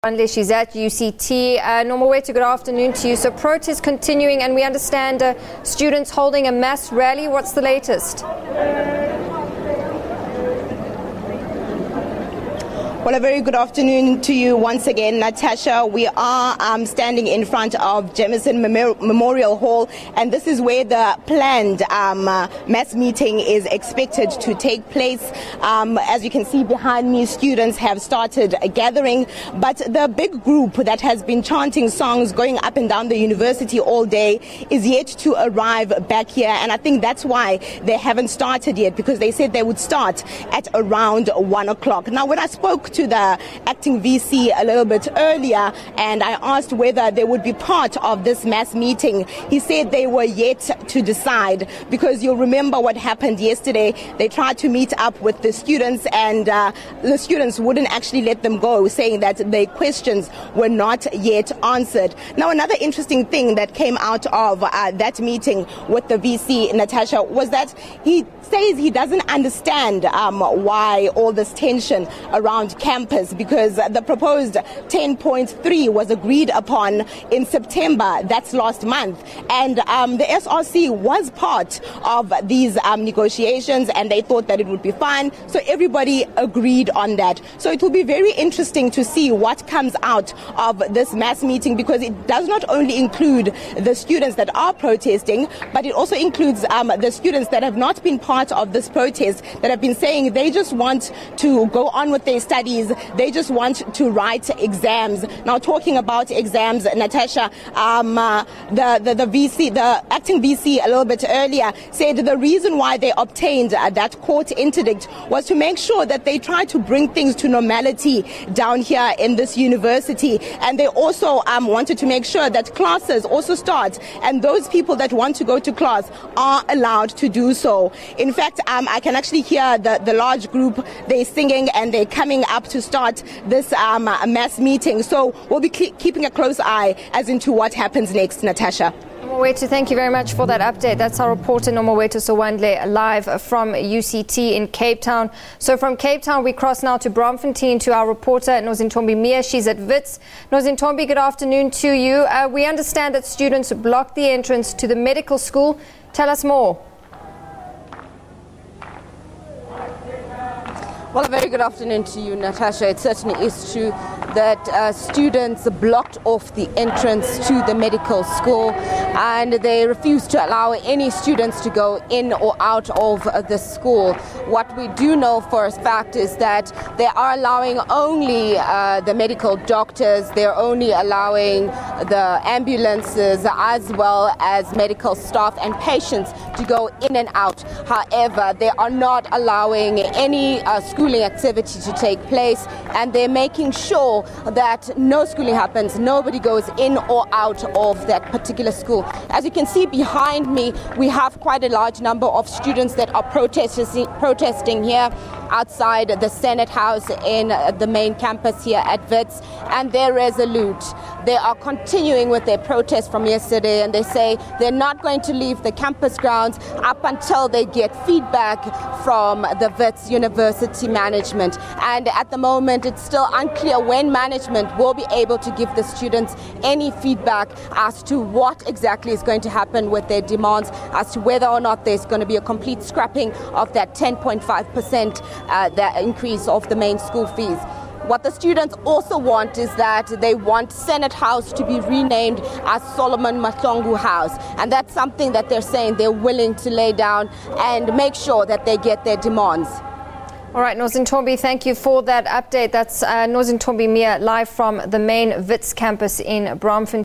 She's at UCT. Nomawethu, good afternoon to you. So protests continuing, and we understand students holding a mass rally. What's the latest? Well, a very good afternoon to you once again, Natasha. We are standing in front of Jameson Memorial Hall, and this is where the planned mass meeting is expected to take place. As you can see behind me, students have started gathering, but the big group that has been chanting songs going up and down the university all day is yet to arrive back here, and I think that's why they haven't started yet, because they said they would start at around 1 o'clock. Now, when I spoke to the acting VC a little bit earlier and I asked whether they would be part of this mass meeting, he said they were yet to decide, because you'll remember what happened yesterday. They tried to meet up with the students, and the students wouldn't actually let them go, saying that their questions were not yet answered. Now, another interesting thing that came out of that meeting with the VC, Natasha, was that he says he doesn't understand why all this tension around campus, because the proposed 10.3 was agreed upon in September, that's last month, and the SRC was part of these negotiations, and they thought that it would be fine, so everybody agreed on that. So it will be very interesting to see what comes out of this mass meeting, because it does not only include the students that are protesting, but it also includes the students that have not been part of this protest, that have been saying they just want to go on with their studies, they just want to write exams. Now, talking about exams, Natasha, the VC, the acting VC a little bit earlier said the reason why they obtained that court interdict was to make sure that they try to bring things to normality down here in this university, and they also wanted to make sure that classes also start, and those people that want to go to class are allowed to do so. In fact, I can actually hear the large group, they're singing and they're coming up to start this mass meeting. So we'll be keeping a close eye as into what happens next, Natasha. Nomawethu, thank you very much for that update. That's our reporter Nomawethu Sowandle live from UCT in Cape Town. So from Cape Town, we cross now to Braamfontein to our reporter Nozintombi Mia. She's at Wits. Nozintombi, good afternoon to you. We understand that students blocked the entrance to the medical school. Tell us more. Well, a very good afternoon to you, Natasha. It certainly is true that students blocked off the entrance to the medical school, and they refused to allow any students to go in or out of the school. What we do know for a fact is that they are allowing only the medical doctors, they're only allowing the ambulances as well as medical staff and patients to go in and out. However, they are not allowing any schooling activity to take place, and they're making sure that no schooling happens, nobody goes in or out of that particular school. As you can see behind me, we have quite a large number of students that are protesting here outside the Senate House in the main campus here at Wits, and they're resolute. They are continuing with their protest from yesterday, and they say they're not going to leave the campus grounds up until they get feedback from the Wits University management. And at the moment, it's still unclear when management will be able to give the students any feedback as to what exactly is going to happen with their demands, as to whether or not there's going to be a complete scrapping of that 10.5% the increase of the main school fees. What the students also want is that they want Senate House to be renamed as Solomon Mahlongu House. And that's something that they're saying they're willing to lay down and make sure that they get their demands. All right, Nozintombi, thank you for that update. That's Nozintombi Mia live from the main Wits campus in Braamfontein.